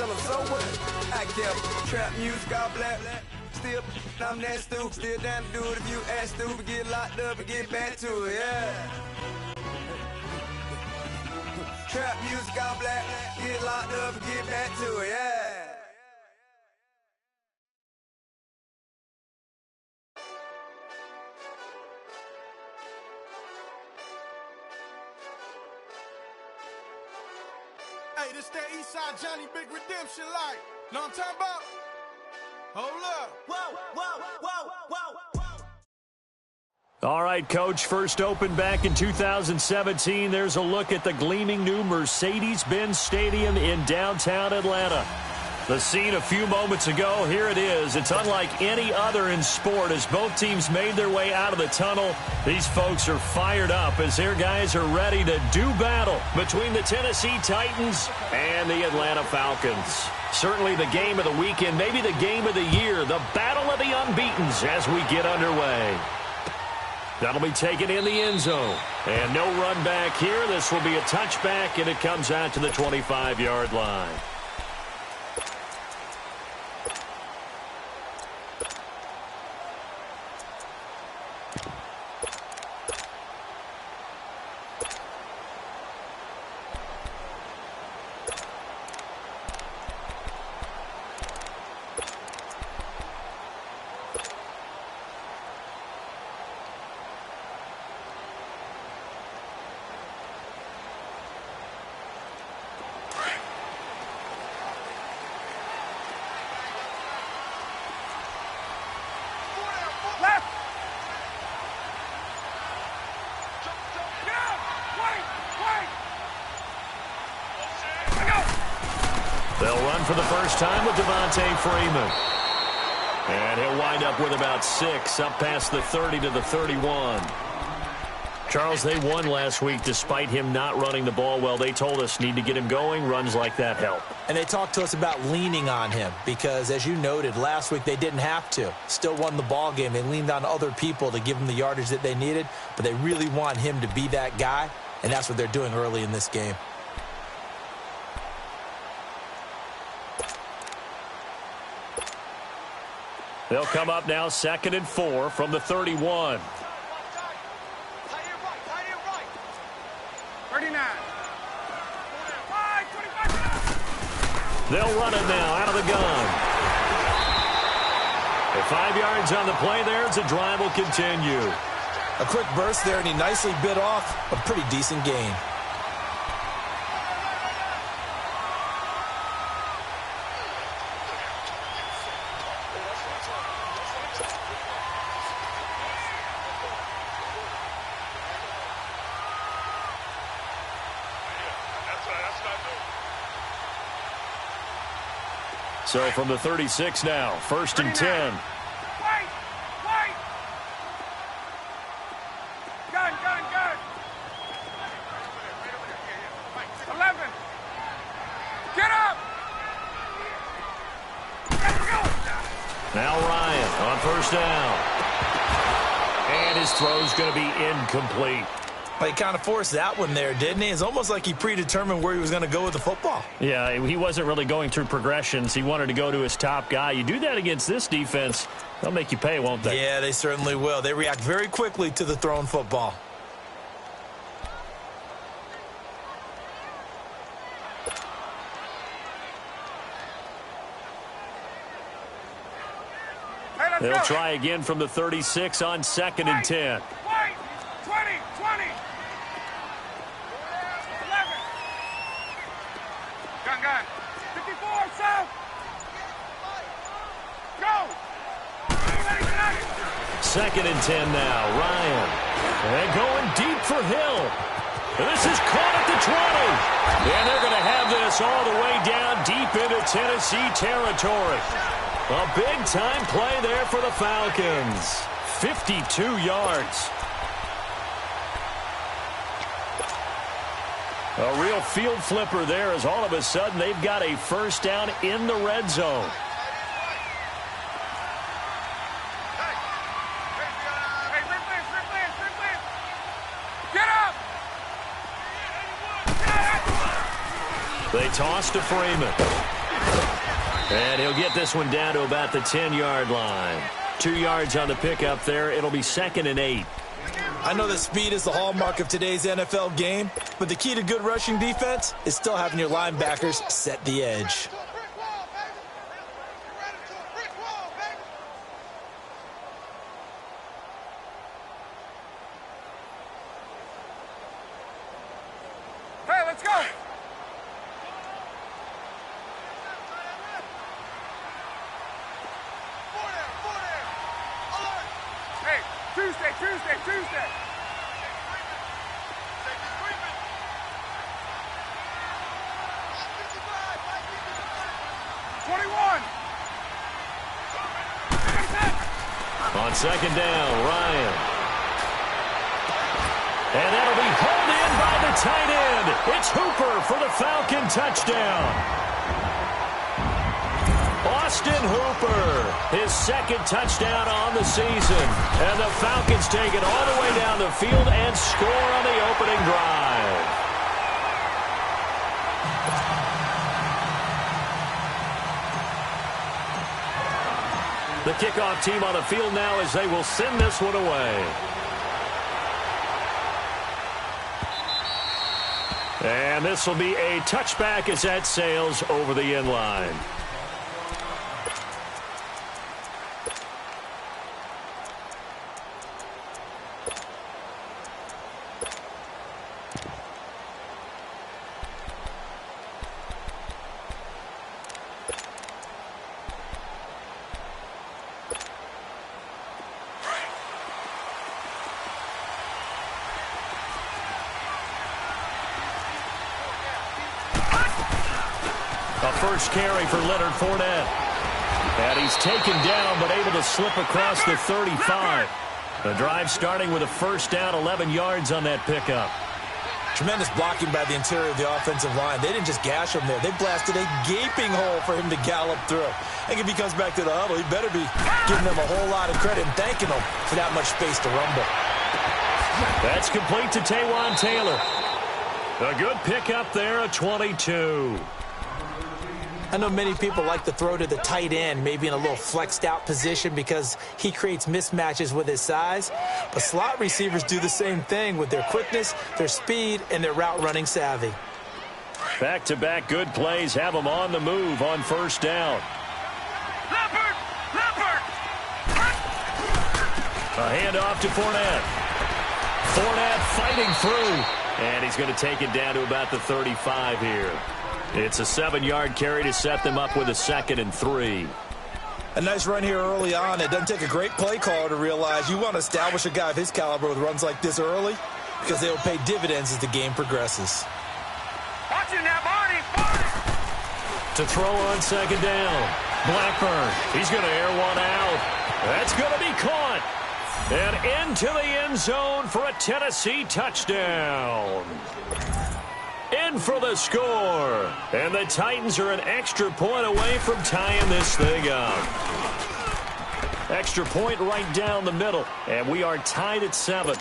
tell them so what? I kept trap music all black. Still, I'm that stupid. Still down to do it if you ask to. Get locked up and get back to it, yeah. Trap music all black. Get locked up and get back to it, yeah. Hey, this that Eastside Johnny Big Redemption like. Know what I'm talking about? Hold up. Whoa, whoa, whoa, whoa, whoa. All right, Coach, first opened back in 2017. There's a look at the gleaming new Mercedes-Benz Stadium in downtown Atlanta. The scene a few moments ago, here it is. It's unlike any other in sport as both teams made their way out of the tunnel. These folks are fired up as their guys are ready to do battle between the Tennessee Titans and the Atlanta Falcons. Certainly the game of the weekend, maybe the game of the year, the battle of the unbeatens as we get underway. That'll be taken in the end zone. And no run back here. This will be a touchback, and it comes out to the 25-yard line. They'll run for the first time with Devontae Freeman. And he'll wind up with about 6, up past the 30 to the 31. Charles, they won last week despite him not running the ball well. They told us need to get him going. Runs like that help. And they talked to us about leaning on him because, as you noted, last week they didn't have to. Still won the ball game. They leaned on other people to give them the yardage that they needed, but they really want him to be that guy, and that's what they're doing early in this game. They'll come up now 2nd and 4 from the 31. 39. They'll run it now out of the gun. And 5 yards on the play there as the drive will continue. A quick burst there, and he nicely bit off a pretty decent gain. So from the 36 now, 1st and 10. Wait! Gun! 11. Get up! Now Ryan on 1st down. And his throw's going to be incomplete. Well, he kind of forced that one there, didn't he? It's almost like he predetermined where he was going to go with the football. Yeah, he wasn't really going through progressions. He wanted to go to his top guy. You do that against this defense, they'll make you pay, won't they? Yeah, they certainly will. They react very quickly to the thrown football. Hey, They'll try again from the 36 on 2nd and 10. 20. 11. Gun. 54, south. Go. 2nd and 10 now. Ryan. And going deep for Hill. And this is caught at the 20. And they're going to have this all the way down deep into Tennessee territory. A big-time play there for the Falcons. 52 yards. A real field flipper there as all of a sudden they've got a first down in the red zone. Get up! They toss to Freeman. And he'll get this one down to about the 10-yard line. 2 yards on the pickup there. It'll be 2nd and 8. I know that speed is the hallmark of today's NFL game, but the key to good rushing defense is still having your linebackers set the edge. Hey, let's go! Hey, Tuesday! 21! On 2nd down, Ryan. And that'll be pulled in by the tight end. It's Hooper for the Falcon touchdown. Austin Hooper, his 2nd touchdown on the season. And the Falcons take it all the way down the field and score on the opening drive. The kickoff team on the field now as they will send this one away. And this will be a touchback as that sails over the end line. First carry for Leonard Fournette. And he's taken down but able to slip across the 35. The drive starting with a first down, 11 yards on that pickup. Tremendous blocking by the interior of the offensive line. They didn't just gash him there. They blasted a gaping hole for him to gallop through. I think if he comes back to the huddle, he better be giving them a whole lot of credit and thanking them for that much space to rumble. That's complete to Taywan Taylor. A good pickup there, a 22. I know many people like to throw to the tight end, maybe in a little flexed out position because he creates mismatches with his size. But slot receivers do the same thing with their quickness, their speed, and their route running savvy. Back-to-back good plays have them on the move on first down. Leopard! A handoff to Fournette. Fournette fighting through. And he's going to take it down to about the 35 here. It's a 7-yard carry to set them up with a 2nd and 3. A nice run here early on. It doesn't take a great play caller to realize you want to establish a guy of his caliber with runs like this early because they will pay dividends as the game progresses. Watching that body! To throw on 2nd down. Blackburn, he's going to air one out. That's going to be caught. And into the end zone for a Tennessee touchdown. In for the score. And the Titans are an extra point away from tying this thing up. Extra point right down the middle. And we are tied at 7.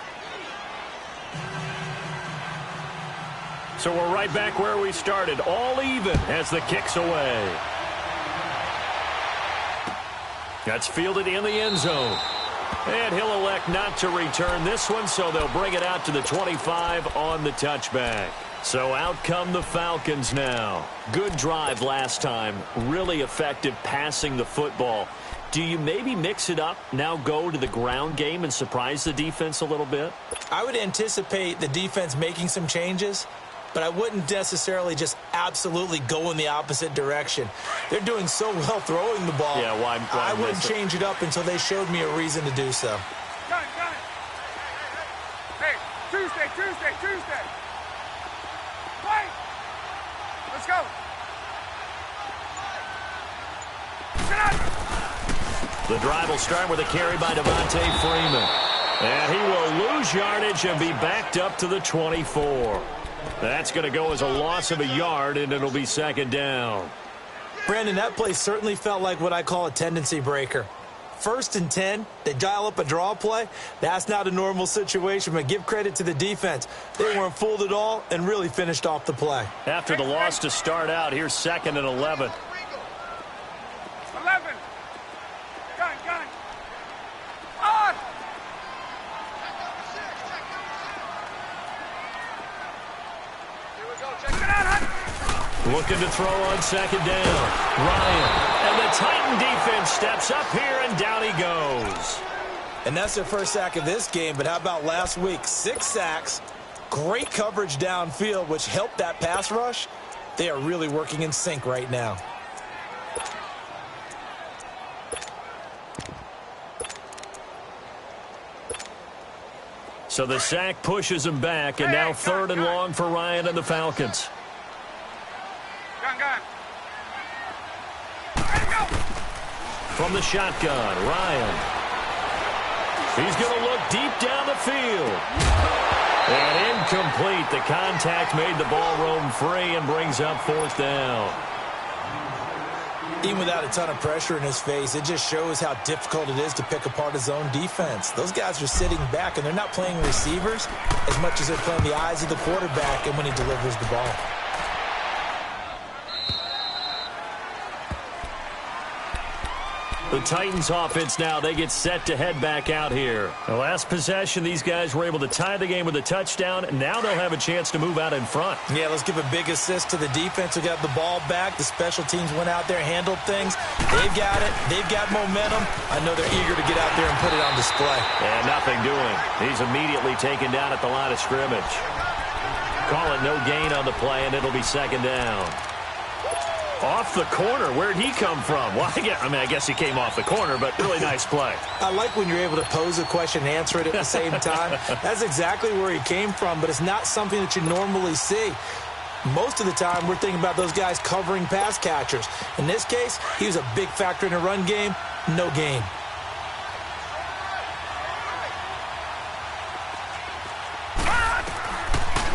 So we're right back where we started. All even as the kick's away. That's fielded in the end zone. And he'll elect not to return this one, so they'll bring it out to the 25 on the touchback. So out come the Falcons now. Good drive last time. Really effective passing the football. Do you maybe mix it up, now go to the ground game and surprise the defense a little bit? I would anticipate the defense making some changes, but I wouldn't necessarily just absolutely go in the opposite direction. They're doing so well throwing the ball. Yeah, why I wouldn't change it up until they showed me a reason to do so. Got it. Hey, Tuesday. Wait. Let's go. The drive will start with a carry by Devontae Freeman. And he will lose yardage and be backed up to the 24. That's going to go as a loss of a yard, and it'll be 2nd down. Brandon, that play certainly felt like what I call a tendency breaker. 1st and 10, they dial up a draw play. That's not a normal situation, but give credit to the defense. They weren't fooled at all and really finished off the play. After the loss to start out, here's 2nd and 11. Looking to throw on second down. Ryan. And the Titan defense steps up here, and down he goes. And that's their first sack of this game, but how about last week? 6 sacks, great coverage downfield, which helped that pass rush. They are really working in sync right now. So the sack pushes him back, and now 3rd and long for Ryan and the Falcons. From the shotgun, Ryan. He's going to look deep down the field. And incomplete. The contact made the ball roam free and brings up 4th down. Even without a ton of pressure in his face, it just shows how difficult it is to pick apart his own defense. Those guys are sitting back, and they're not playing receivers as much as they're playing the eyes of the quarterback and when he delivers the ball. The Titans offense now, they get set to head back out here. The last possession, these guys were able to tie the game with a touchdown, and now they'll have a chance to move out in front. Yeah, let's give a big assist to the defense who got the ball back. The special teams went out there, handled things. They've got it. They've got momentum. I know they're eager to get out there and put it on display. And nothing doing. He's immediately taken down at the line of scrimmage. Call it no gain on the play, and it'll be 2nd down. Off the corner. Where'd he come from? Well, I guess he came off the corner, but really nice play. I like when you're able to pose a question and answer it at the same time. That's exactly where he came from, but it's not something that you normally see. Most of the time, we're thinking about those guys covering pass catchers. In this case, he was a big factor in the run game. No gain.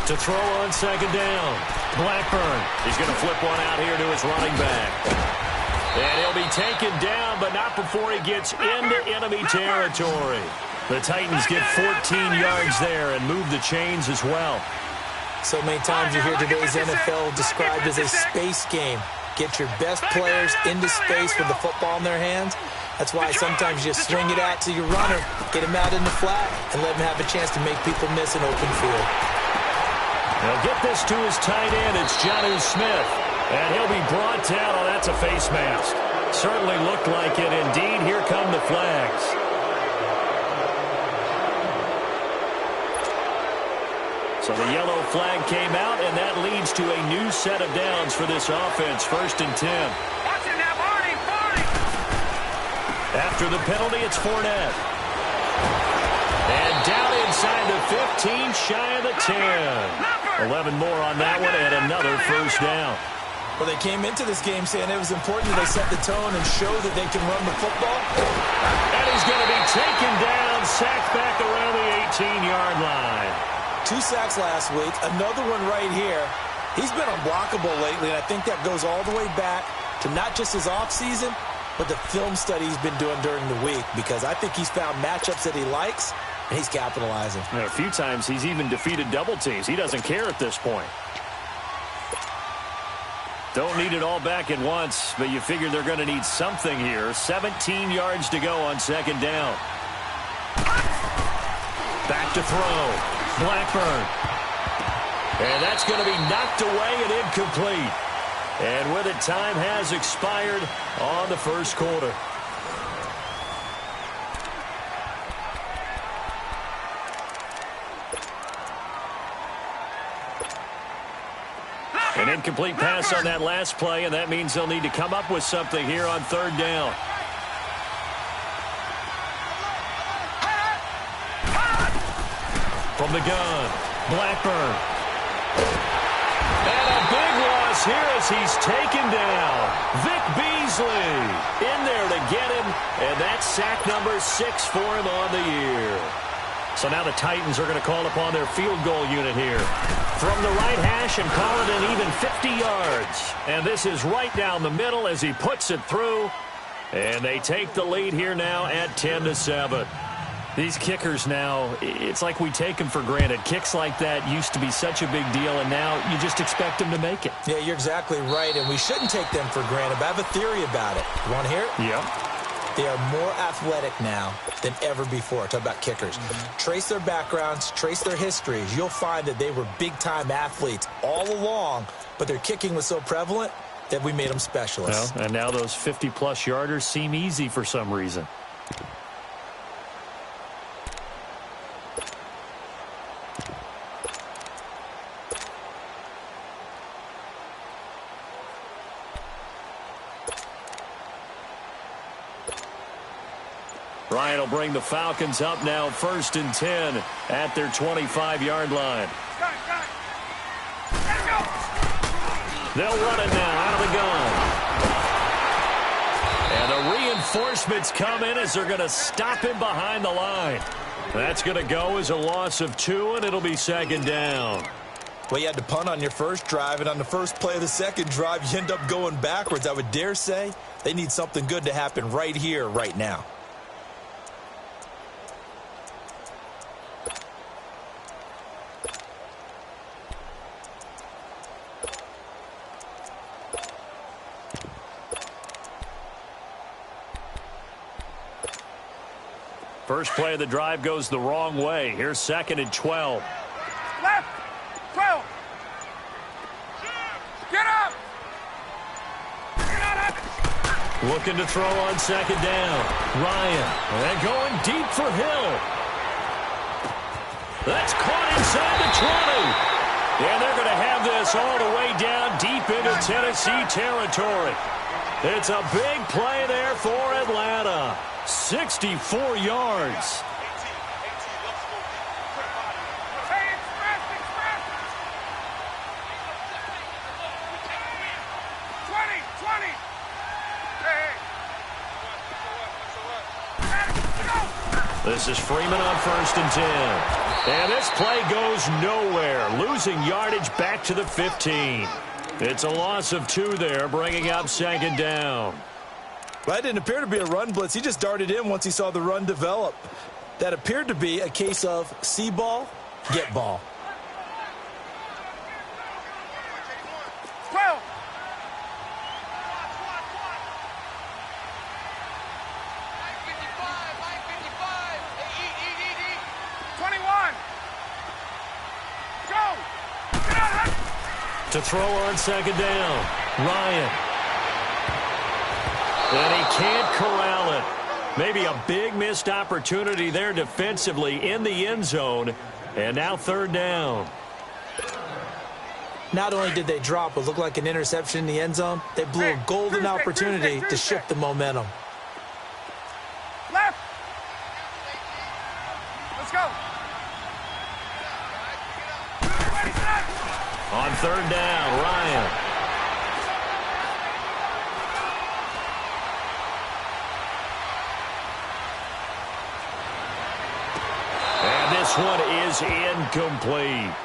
To throw on 2nd down. Blackburn. He's going to flip one out here to his running back. And he'll be taken down, but not before he gets into enemy territory. The Titans get 14 yards there and move the chains as well. So many times you hear today's NFL described as a space game. Get your best players into space with the football in their hands. That's why sometimes you just swing it out to your runner, get him out in the flat, and let him have a chance to make people miss an open field. He'll get this to his tight end. It's Jonnu Smith. And he'll be brought down. Oh, that's a face mask. Certainly looked like it. Indeed, here come the flags. So the yellow flag came out, and that leads to a new set of downs for this offense. 1st and 10. Watch it now, Barney! After the penalty, it's Fournette. And down inside the 15, shy of the 10. 11 more on that one, and another 1st down. Well, they came into this game saying it was important that they set the tone and show that they can run the football. And he's going to be taken down, sacked back around the 18-yard line. 2 sacks last week, another one right here. He's been unblockable lately, and I think that goes all the way back to not just his offseason, but the film study he's been doing during the week, because I think he's found matchups that he likes, and he's capitalizing. And a few times he's even defeated double teams. He doesn't care at this point. Don't need it all back at once, but you figure they're going to need something here. 17 yards to go on 2nd down. Back to throw. Blackburn. And that's going to be knocked away and incomplete. And with it, time has expired on the 1st quarter. An incomplete pass on that last play, and that means they'll need to come up with something here on 3rd down. From the gun, Blackburn. And a big loss here as he's taken down. Vic Beasley in there to get him, and that's sack number 6 for him on the year. So now the Titans are going to call upon their field goal unit here. From the right hash and call it an even 50 yards. And this is right down the middle as he puts it through. And they take the lead here now at 10-7. These kickers now, it's like we take them for granted. Kicks like that used to be such a big deal, and now you just expect them to make it. Yeah, you're exactly right, and we shouldn't take them for granted, but I have a theory about it. You want to hear it? Yep. They are more athletic now than ever before. Talk about kickers. Trace their backgrounds, trace their histories. You'll find that they were big-time athletes all along, but their kicking was so prevalent that we made them specialists. Well, and now those 50-plus yarders seem easy for some reason. Ryan will bring the Falcons up now 1st and 10 at their 25-yard line. They'll run it now out of the gun. And the reinforcements come in as they're going to stop him behind the line. That's going to go as a loss of 2, and it'll be 2nd down. Well, you had to punt on your first drive, and on the first play of the second drive, you end up going backwards. I would dare say they need something good to happen right here, right now. First play of the drive goes the wrong way. Here's 2nd and 12. Left. 12. Get up. Looking to throw on 2nd down. Ryan. And going deep for Hill. That's caught inside the 20. And they're going to have this all the way down deep into Tennessee territory. It's a big play there for Atlanta. 64 yards. This is Freeman on 1st and 10. And this play goes nowhere, losing yardage back to the 15. It's a loss of 2 there, bringing up 2nd down. Well, that didn't appear to be a run blitz. He just darted in once he saw the run develop. That appeared to be a case of see ball, get ball. 12. 21. Go. To throw on 2nd down. Ryan. And he can't corral it. Maybe a big missed opportunity there defensively in the end zone. And now 3rd down. Not only did they drop what looked like an interception in the end zone, they blew a golden opportunity to shift the momentum. Left. Let's go. On 3rd down, Ryan. And this one is incomplete.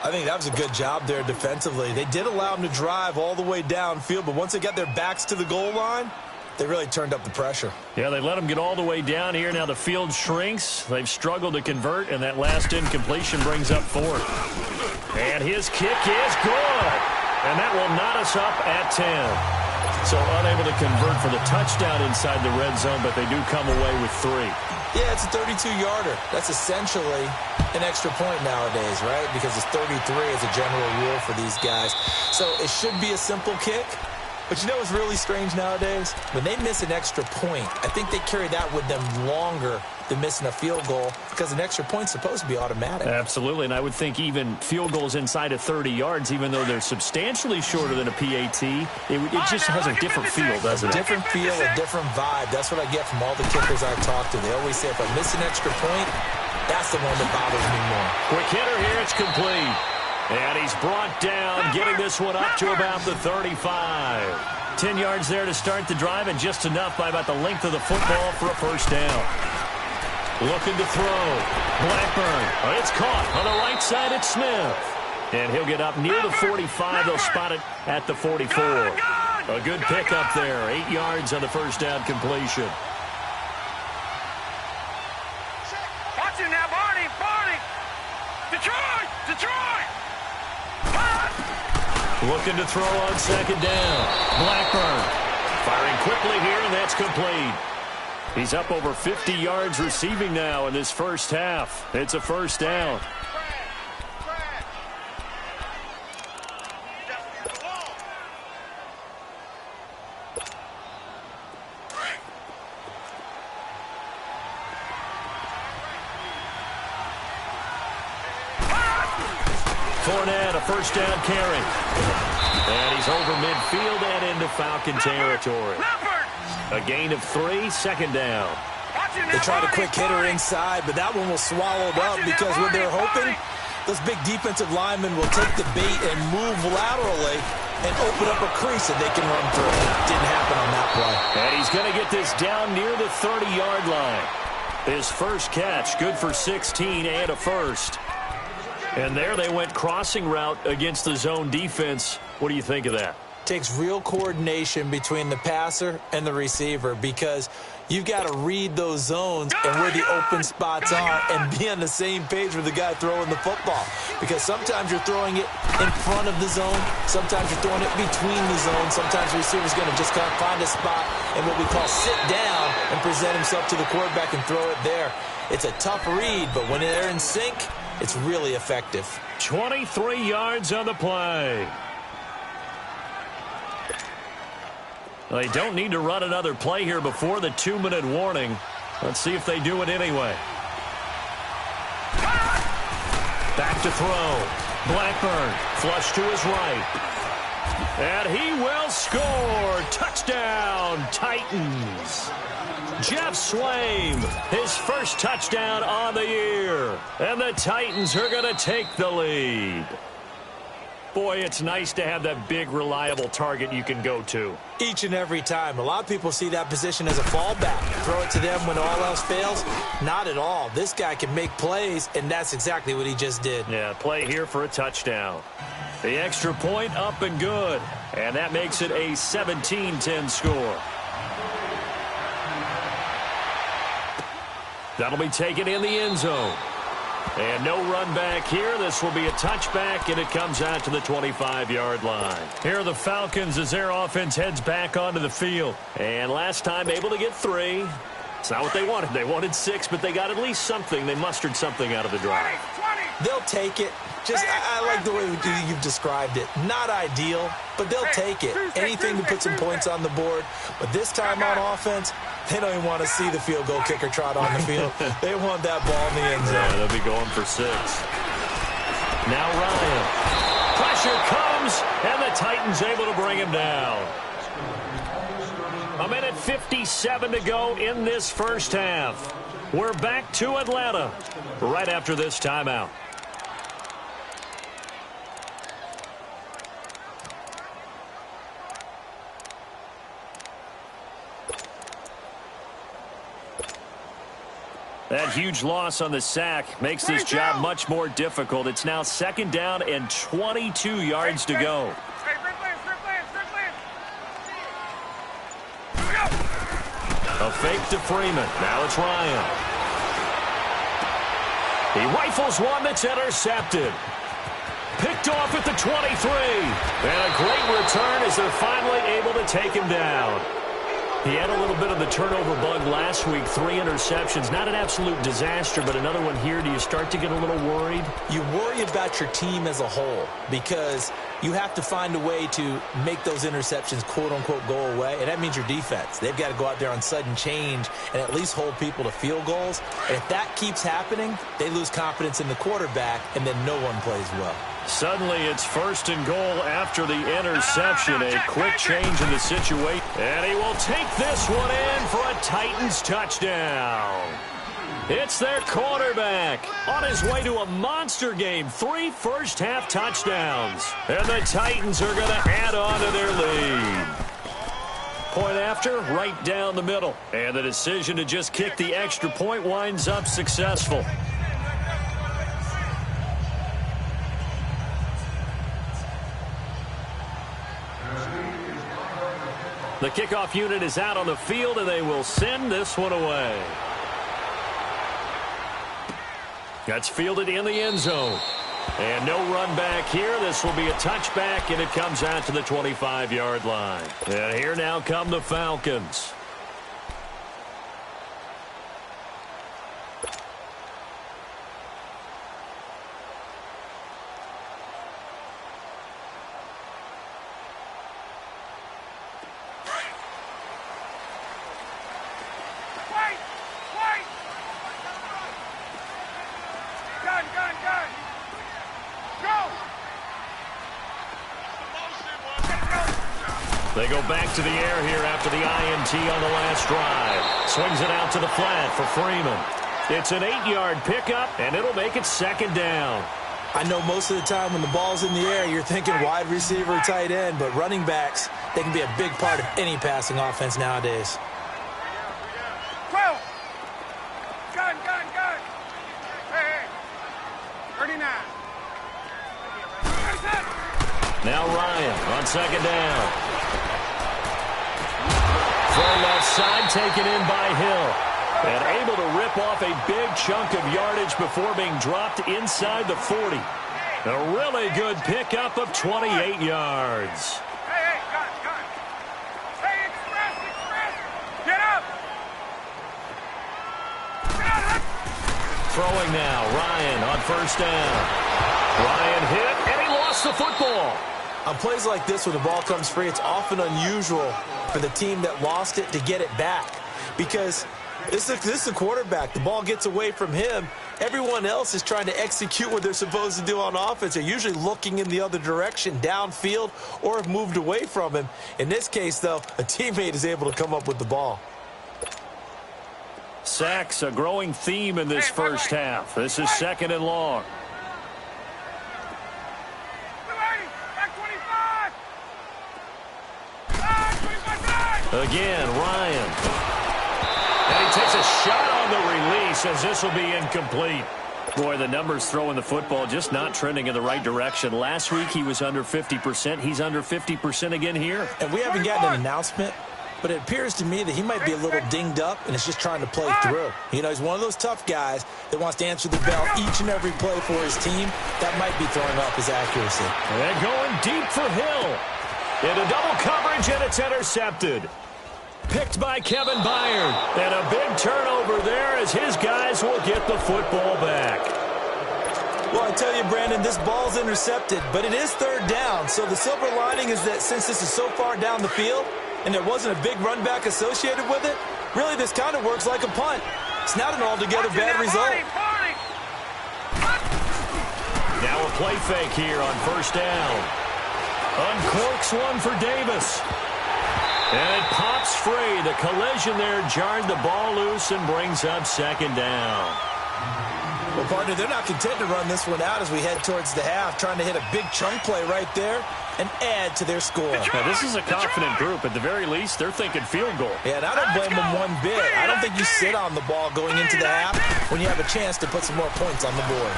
I think that was a good job there defensively. They did allow them to drive all the way downfield, but once they got their backs to the goal line, they really turned up the pressure. Yeah, they let them get all the way down here. Now the field shrinks. They've struggled to convert, and that last incompletion brings up 4th. And his kick is good. And that will knot us up at 10. So unable to convert for the touchdown inside the red zone, but they do come away with 3. Yeah, it's a 32-yarder. That's essentially an extra point nowadays, right? Because it's 33 as a general rule for these guys. So it should be a simple kick. But you know what's really strange nowadays? When they miss an extra point, I think they carry that with them longer than missing a field goal because an extra point's supposed to be automatic. Absolutely, and I would think even field goals inside of 30 yards, even though they're substantially shorter than a PAT, it just has a different feel, doesn't it? Different feel, a different vibe. That's what I get from all the kickers I talk to. They always say, if I miss an extra point, that's the one that bothers me more. Quick hitter here, it's complete. And he's brought down, getting this one up to about the 35. 10 yards there to start the drive, and just enough by about the length of the football for a 1st down. Looking to throw. Blackburn. Oh, it's caught on the right side at Smith. And he'll get up near the 45. They'll spot it at the 44. A good pickup there. 8 yards on the 1st down completion. Watch it now, Barney. Detroit. Looking to throw on 2nd down. Blackburn firing quickly here, and that's complete. He's up over 50 yards receiving now in this first half. It's a first down. Fournette, a first down carry. And he's over midfield and into Falcon territory. A gain of 3, second down. They tried a quick hitter inside, but that one was swallowed up because when they're hoping, those big defensive linemen will take the bait and move laterally and open up a crease that they can run through. Didn't happen on that play. And he's going to get this down near the 30-yard line. His first catch, good for 16 and a first. And there they went crossing route against the zone defense. What do you think of that? Takes real coordination between the passer and the receiver because you've got to read those zones and where the open spots are and be on the same page with the guy throwing the football. Because sometimes you're throwing it in front of the zone. Sometimes you're throwing it between the zones. Sometimes the receiver's going to just kind of find a spot and what we call sit down and present himself to the quarterback and throw it there. It's a tough read, but when they're in sync, it's really effective. 23 yards on the play. They don't need to run another play here before the 2-minute warning. Let's see if they do it anyway. Back to throw. Blackburn, flush to his right. And he will score. Touchdown, Titans. Jeff Swaim, his first touchdown on the year. And the Titans are going to take the lead. Boy, it's nice to have that big, reliable target you can go to. Each and every time. A lot of people see that position as a fallback. Throw it to them when all else fails. Not at all. This guy can make plays, and that's exactly what he just did. Yeah, play here for a touchdown. The extra point up and good. And that makes it a 17-10 score. That'll be taken in the end zone. And no run back here. This will be a touchback, and it comes out to the 25-yard line. Here are the Falcons as their offense heads back onto the field. And last time able to get 3. It's not what they wanted. They wanted 6, but they got at least something. They mustered something out of the drive. They'll take it. Just, I like the way you've described it. Not ideal, but they'll take it. Anything to put some points on the board. But this time on offense, they don't even want to see the field goal kicker trot on the field. They want that ball in the end zone. Yeah, they'll be going for 6. Now Ryan. Pressure comes, and the Titans able to bring him down. 1:57 to go in this first half. We're back to Atlanta right after this timeout. That huge loss on the sack makes this job much more difficult. It's now second down and 22 yards to go. A fake to Freeman. Now it's Ryan. He rifles one that's intercepted. Picked off at the 23. And a great return as they're finally able to take him down. He had a little bit of the turnover bug last week, 3 interceptions. Not an absolute disaster, but another one here. Do you start to get a little worried? You worry about your team as a whole because you have to find a way to make those interceptions, quote-unquote, go away, and that means your defense. They've got to go out there on sudden change and at least hold people to field goals. And if that keeps happening, they lose confidence in the quarterback, and then no one plays well. Suddenly, it's first and goal after the interception. A quick change in the situation. And he will take this one in for a Titans touchdown. It's their quarterback on his way to a monster game. 3 first-half touchdowns. And the Titans are going to add on to their lead. Point after, right down the middle. And the decision to just kick the extra point winds up successful. The kickoff unit is out on the field, and they will send this one away. That's fielded in the end zone. And no run back here. This will be a touchback, and it comes out to the 25-yard line. And here now come the Falcons. go back to the air here after the INT on the last drive. Swings it out to the flat for Freeman. It's an 8-yard pickup, and it'll make it second down. I know most of the time when the ball's in the air, you're thinking wide receiver, tight end, but running backs, they can be a big part of any passing offense nowadays. 12. Gun. Hey. 39. Now Ryan on second down. Throw left side, taken in by Hill. And able to rip off a big chunk of yardage before being dropped inside the 40. A really good pickup of 28 yards. Hey, gun. Hey, express. Get up. Throwing now, Ryan on first down. Ryan hit, and he lost the football. On plays like this, when the ball comes free, it's often unusual for the team that lost it to get it back. Because this is a quarterback. The ball gets away from him. Everyone else is trying to execute what they're supposed to do on offense. They're usually looking in the other direction, downfield, or have moved away from him. In this case, though, a teammate is able to come up with the ball. Sacks, a growing theme in this first half. This is second and long. Again, Ryan. And he takes a shot on the release as this will be incomplete. Boy, the numbers throwing the football just not trending in the right direction. Last week he was under 50%. He's under 50% again here. And we haven't gotten an announcement, but it appears to me that he might be a little dinged up and is just trying to play through. You know, he's one of those tough guys that wants to answer the bell each and every play for his team. That might be throwing off his accuracy. And going deep for Hill. Into double coverage, and it's intercepted. Picked by Kevin Byard. And a big turnover there as his guys will get the football back. Well, I tell you, Brandon, this ball's intercepted, but it is third down. So the silver lining is that since this is so far down the field and there wasn't a big run back associated with it, really this kind of works like a punt. It's not an altogether bad result. Now a play fake here on first down. Uncorks one for Davis. And it pops free. The collision there jarred the ball loose and brings up second down. Well, partner, they're not content to run this one out as we head towards the half, trying to hit a big chunk play right there and add to their score. Now, this is a confident group. At the very least, they're thinking field goal. Yeah, and I don't blame them one bit. I don't think you sit on the ball going into the half when you have a chance to put some more points on the board.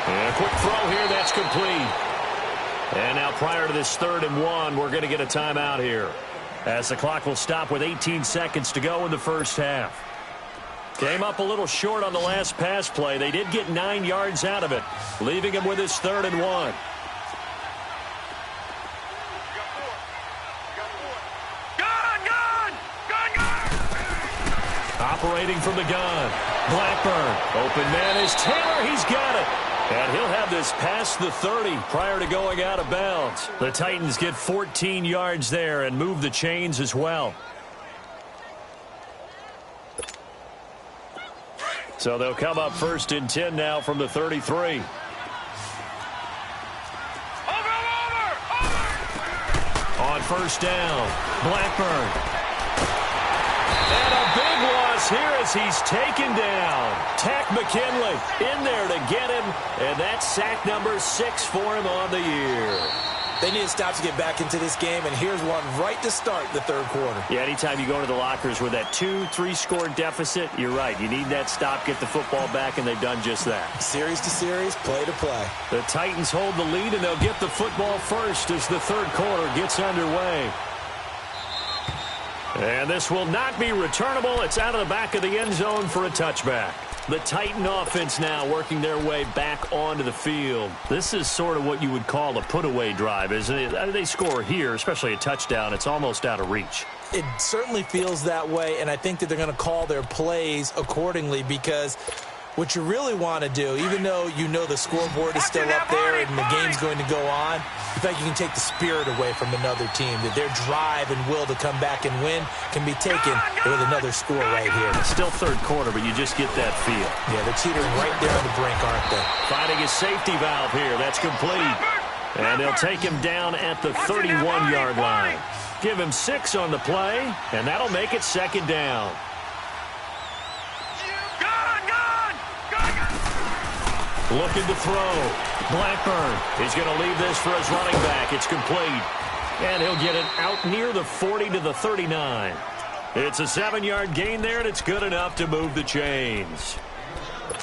And a quick throw here, that's complete. And now prior to this 3rd and 1, we're going to get a timeout here, as the clock will stop with 18 seconds to go in the first half. Came up a little short on the last pass play. They did get 9 yards out of it, leaving him with his 3rd and 1. Operating from the gun. Blackburn. Open man is Taylor. He's got it. And he'll have this past the 30 prior to going out of bounds. The Titans get 14 yards there and move the chains as well. So they'll come up 1st and 10 now from the 33. On first down, Blackburn. And a big loss here as he's taken down. Tack McKinley in there to get him, and that's sack number 6 for him on the year. They need to stop to get back into this game, and here's one right to start the 3rd quarter. Yeah, anytime you go to the lockers with that 2-3 score deficit, you're right. You need that stop, get the football back, and they've done just that. Series to series, play to play. The Titans hold the lead, and they'll get the football first as the 3rd quarter gets underway. And this will not be returnable. It's out of the back of the end zone for a touchback. The Titan offense now working their way back onto the field. This is sort of what you would call a put-away drive, isn't it? They score here, especially a touchdown. It's almost out of reach. It certainly feels that way, and I think that they're going to call their plays accordingly because what you really want to do, even though you know the scoreboard is still up there and the game's going to go on, you think you can take the spirit away from another team, that their drive and will to come back and win can be taken with another score right here. It's still 3rd quarter, but you just get that feel. Yeah, they're teetering right there on the brink, aren't they? Finding a safety valve here. That's complete. And they'll take him down at the 31-yard line. Give him 6 on the play, and that'll make it second down. Looking to throw. Blackburn. He's going to leave this for his running back. It's complete. And he'll get it out near the 40 to the 39. It's a 7-yard gain there, and it's good enough to move the chains.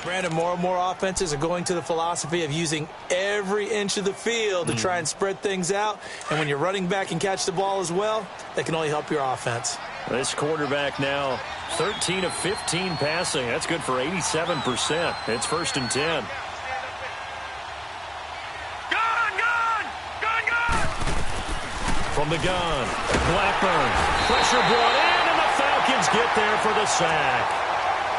Brandon, more and more offenses are going to the philosophy of using every inch of the field to try and spread things out. And when you're running back and catch the ball as well, that can only help your offense. This quarterback now 13 of 15 passing. That's good for 87%. It's 1st and 10. From the gun, Blackburn. Pressure brought in, and the Falcons get there for the sack.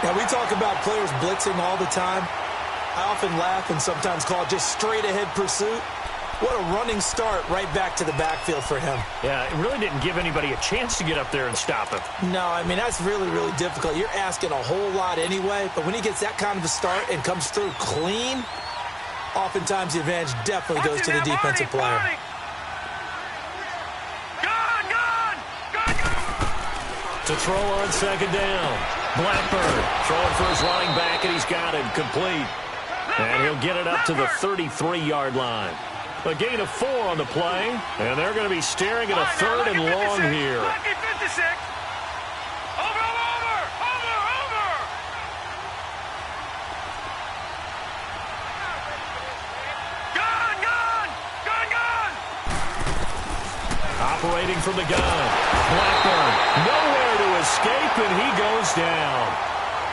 Now, we talk about players blitzing all the time. I often laugh and sometimes call it just straight-ahead pursuit. What a running start right back to the backfield for him. Yeah, it really didn't give anybody a chance to get up there and stop him. No, I mean, that's really, really difficult. You're asking a whole lot anyway, but when he gets that kind of a start and comes through clean, oftentimes the advantage definitely goes to the defensive player. To throw on second down. Blackburn throwing for his running back, and he's got it complete. And he'll get it up to the 33-yard line. A gain of 4 on the play, and they're going to be staring at a 3rd and long here. Operating from the gun. Blackburn nowhere to escape, and he goes down.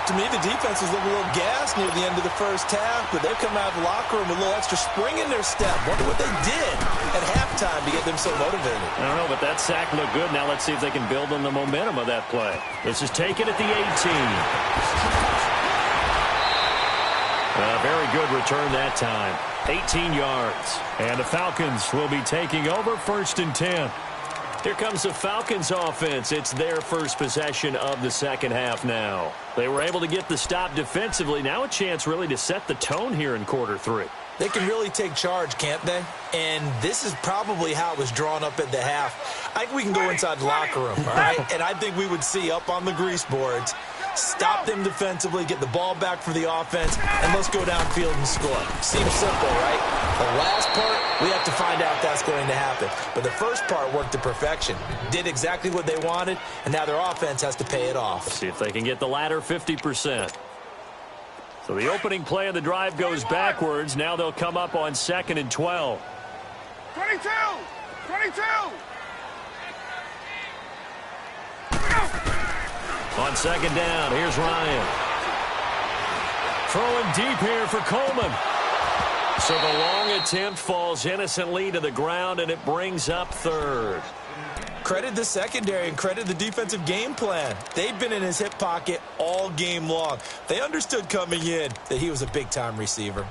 To me, the defense was looking a little gassed near the end of the first half, but they're coming out of the locker room with a little extra spring in their step. Wonder what they did at halftime to get them so motivated. I don't know, but that sack looked good. Now let's see if they can build on the momentum of that play. This is taken at the 18. A very good return that time. 18 yards. And the Falcons will be taking over 1st and 10. Here comes the Falcons offense. It's their first possession of the second half now. They were able to get the stop defensively. Now a chance really to set the tone here in quarter 3. They can really take charge, can't they? And this is probably how it was drawn up at the half. I think we can go inside the locker room, all right? And I think we would see up on the grease boards, stop them defensively, get the ball back for the offense, and let's go downfield and score. Seems simple, right? The last part, we have to find out if that's going to happen. But the first part worked to perfection. Did exactly what they wanted, and now their offense has to pay it off. See if they can get the latter 50%. So the opening play of the drive goes backwards. Now they'll come up on 2nd and 12. 22! 22! On second down, here's Ryan. Throwing deep here for Coleman. So the long attempt falls innocently to the ground, and it brings up 3rd. Credit the secondary and credit the defensive game plan. They've been in his hip pocket all game long. They understood coming in that he was a big-time receiver.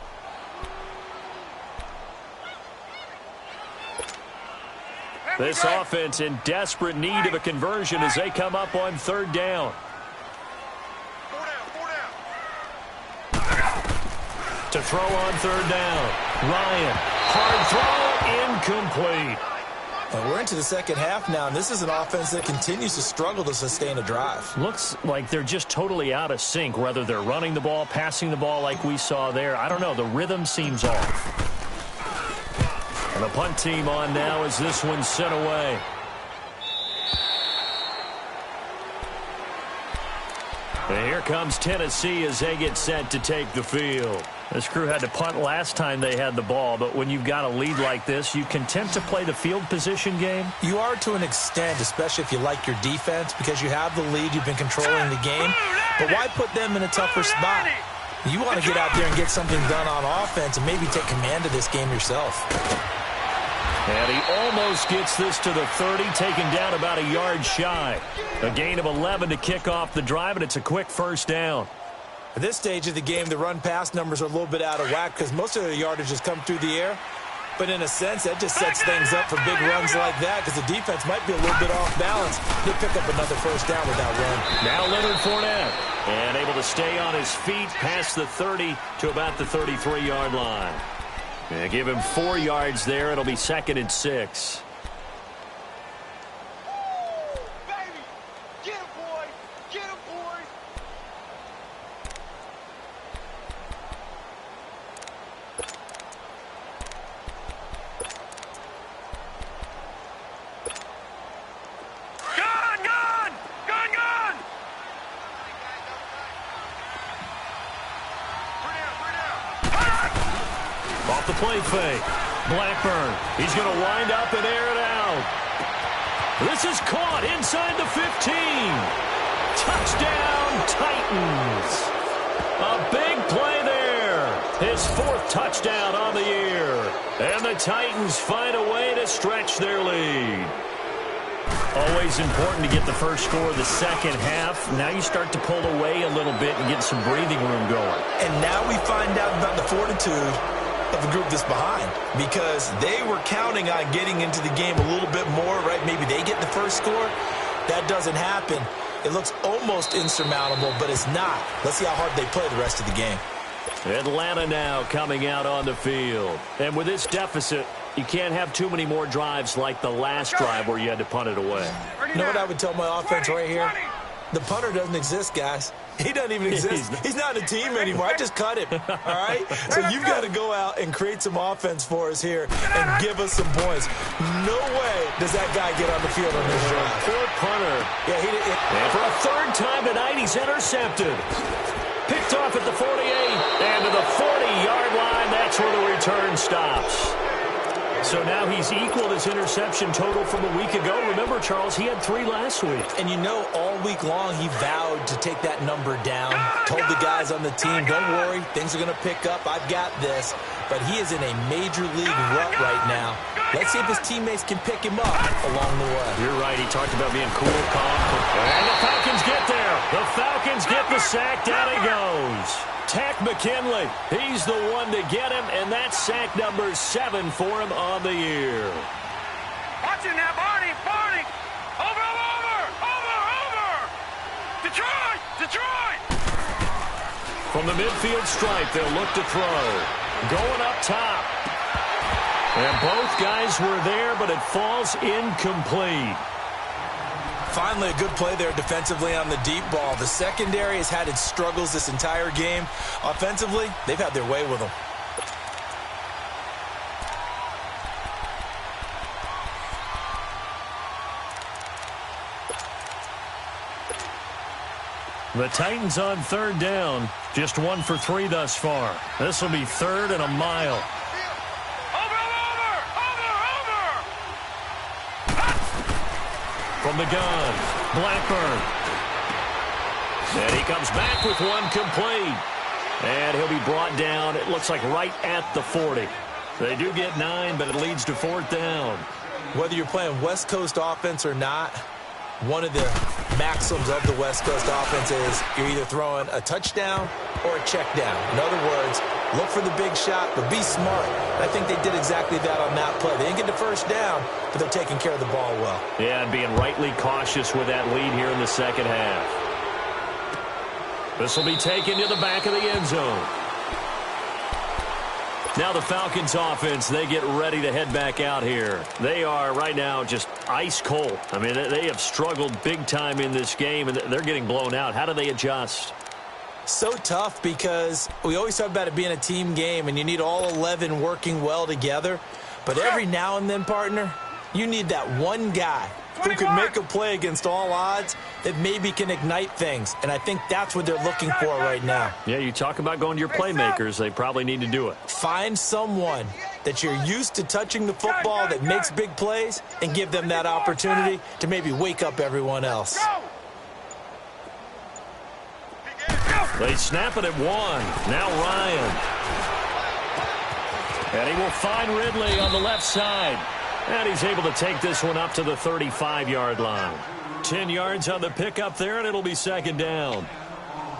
This offense in desperate need of a conversion as they come up on 3rd down. To throw on 3rd down. Ryan, hard throw, incomplete. And we're into the second half now, and this is an offense that continues to struggle to sustain a drive. Looks like they're just totally out of sync, whether they're running the ball, passing the ball like we saw there. I don't know. The rhythm seems off. And the punt team on now as this one's sent away. And here comes Tennessee as they get set to take the field. This crew had to punt last time they had the ball, but when you've got a lead like this, you content to play the field position game? You are to an extent, especially if you like your defense, because you have the lead, you've been controlling the game. But why put them in a tougher spot? You want to get out there and get something done on offense and maybe take command of this game yourself. And he almost gets this to the 30, taken down about a yard shy. A gain of 11 to kick off the drive, and it's a quick 1st down. At this stage of the game, the run-pass numbers are a little bit out of whack because most of the yardage has come through the air. But in a sense, that just sets things up for big runs like that because the defense might be a little bit off balance. They pick up another 1st down with that run. Now Leonard Fournette, and able to stay on his feet past the 30 to about the 33-yard line. Yeah, give him 4 yards there. It'll be 2nd and 6. Off the play fake. Blackburn. He's going to wind up and air it out. This is caught inside the 15. Touchdown, Titans. A big play there. His 4th touchdown on the year. And the Titans find a way to stretch their lead. Always important to get the first score of the second half. Now you start to pull away a little bit and get some breathing room going. And now we find out about the fortitude of the group that's behind, because they were counting on getting into the game a little bit more, right? Maybe they get the first score. That doesn't happen. It looks almost insurmountable, but it's not. Let's see how hard they play the rest of the game. Atlanta now coming out on the field. And with this deficit, you can't have too many more drives like the last drive where you had to punt it away. You know what I would tell my offense right here? The punter doesn't exist, guys. He doesn't even exist. He's not a team anymore. I just cut him, all right? So you've got to go out and create some offense for us here and give us some points. No way does that guy get on the field on this drive. Poor punter. Yeah, and for a 3rd time tonight, he's intercepted. Picked off at the 48, and to the 40-yard line, that's where the return stops. So now he's equaled his interception total from a week ago. Remember, Charles, he had 3 last week. And you know, all week long he vowed to take that number down. Told the guys on the team, don't worry, things are going to pick up. I've got this. But he is in a major league rut right now. Let's see if his teammates can pick him up along the way. You're right. He talked about being cool, calm. And the Falcons get there. The Falcons get the sack. Down he goes. Tack McKinley, he's the one to get him, and that's sack number 7 for him on the year. Watch it now, Barney! Over! Detroit! From the midfield stripe, they'll look to throw. Going up top. And both guys were there, but it falls incomplete. Finally, a good play there defensively on the deep ball. The secondary has had its struggles this entire game. Offensively, they've had their way with them. The Titans on 3rd down. Just 1 for 3 thus far. This will be 3rd and a mile. From the gun, Blackburn. And he comes back with 1 complete. And he'll be brought down, it looks like right at the 40. They do get 9, but it leads to 4th down. Whether you're playing West Coast offense or not, one of the maxims of the West Coast offense is you're either throwing a touchdown or a check down. In other words, look for the big shot, but be smart. I think they did exactly that on that play. They didn't get the first down, but they're taking care of the ball well. Yeah, and being rightly cautious with that lead here in the second half. This will be taken to the back of the end zone. Now the Falcons offense, they get ready to head back out here. They are right now just ice cold. I mean, they have struggled big time in this game, and they're getting blown out. How do they adjust? So tough, because we always talk about it being a team game, and you need all 11 working well together. But every now and then, partner, you need that one guy who can make a play against all odds that maybe can ignite things. And I think that's what they're looking for right now. Yeah, you talk about going to your playmakers. They probably need to do it. Find someone that you're used to touching the football that makes big plays and give them that opportunity to maybe wake up everyone else. They snap it at 1. Now Ryan. And he will find Ridley on the left side. And he's able to take this one up to the 35-yard line. 10 yards on the pickup there, and it'll be 2nd down.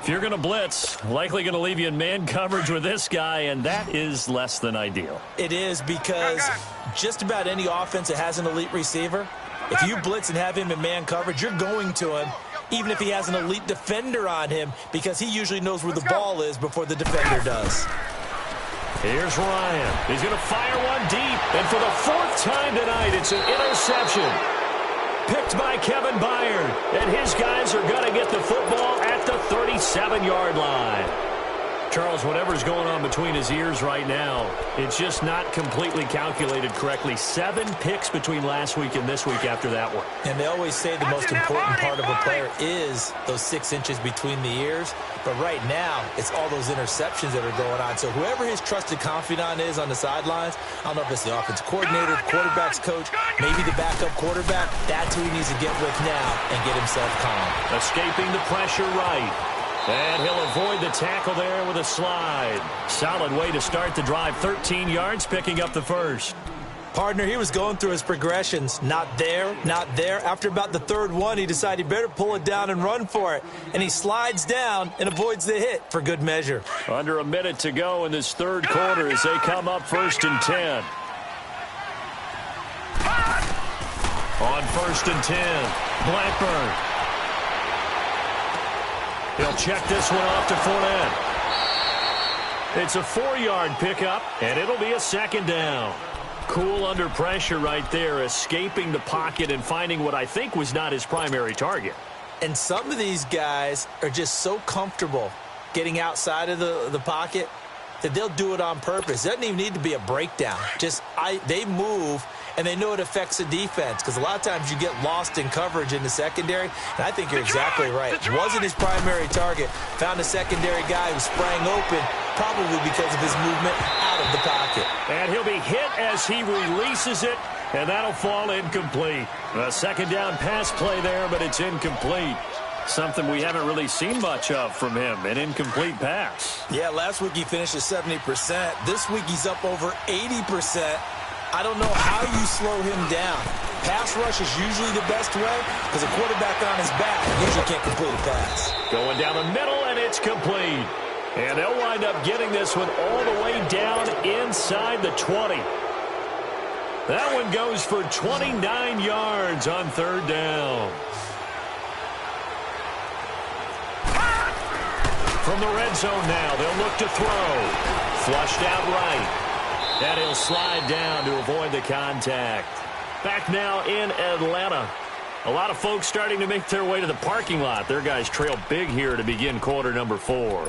If you're going to blitz, likely going to leave you in man coverage with this guy, and that is less than ideal. It is, because just about any offense that has an elite receiver, if you blitz and have him in man coverage, you're going to him, even if he has an elite defender on him, because he usually knows where the ball is before the defender does. Here's Ryan. He's going to fire one deep. And for the fourth time tonight, it's an interception. Picked by Kevin Byard. And his guys are going to get the football at the 37-yard line. Charles, whatever's going on between his ears right now, it's just not completely calculated correctly. 7 picks between last week and this week after that one. And they always say the most important part of a player is those 6 inches between the ears. But right now, it's all those interceptions that are going on. So whoever his trusted confidant is on the sidelines, I don't know if it's the offensive coordinator, the quarterback's coach, maybe the backup quarterback, that's who he needs to get with now and get himself calm. Escaping the pressure right. And he'll avoid the tackle there with a slide. Solid way to start the drive. 13 yards, picking up the first. Partner, he was going through his progressions. Not there, not there. After about the third one, he decided he better pull it down and run for it. And he slides down and avoids the hit for good measure. Under a minute to go in this third quarter as they come up 1st and 10. On 1st and 10, Blackburn. He'll check this one off to Fournette. It's a 4-yard pickup, and it'll be a 2nd down. Cool under pressure right there, escaping the pocket and finding what I think was not his primary target. And some of these guys are just so comfortable getting outside of the pocket that they'll do it on purpose. It doesn't even need to be a breakdown. They move, and they know it affects the defense because a lot of times you get lost in coverage in the secondary, and I think you're exactly right. It wasn't his primary target. Found a secondary guy who sprang open, probably because of his movement out of the pocket. And he'll be hit as he releases it, and that'll fall incomplete. A 2nd down pass play there, but it's incomplete. Something we haven't really seen much of from him, an incomplete pass. Yeah, last week he finished at 70%. This week he's up over 80%. I don't know how you slow him down. Pass rush is usually the best way because a quarterback on his back usually can't complete a pass. Going down the middle, and it's complete. And they'll wind up getting this one all the way down inside the 20. That one goes for 29 yards on 3rd down. From the red zone now, they'll look to throw. Flushed out right. And he'll slide down to avoid the contact. Back now in Atlanta. A lot of folks starting to make their way to the parking lot. Their guys trail big here to begin quarter number 4.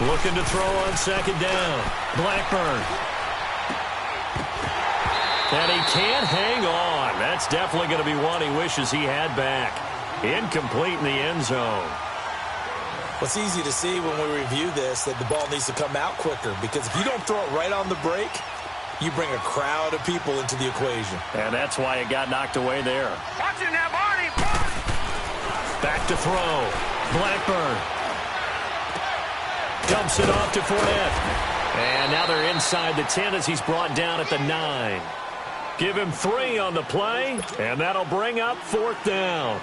Looking to throw on 2nd down. Blackburn. And he can't hang on. That's definitely going to be one he wishes he had back. Incomplete in the end zone. Well, it's easy to see when we review this that the ball needs to come out quicker because if you don't throw it right on the break, you bring a crowd of people into the equation. And that's why it got knocked away there. Watching that body. Back to throw. Blackburn. Dumps it off to Fournette. And now they're inside the 10 as he's brought down at the 9. Give him 3 on the play, and that'll bring up 4th down.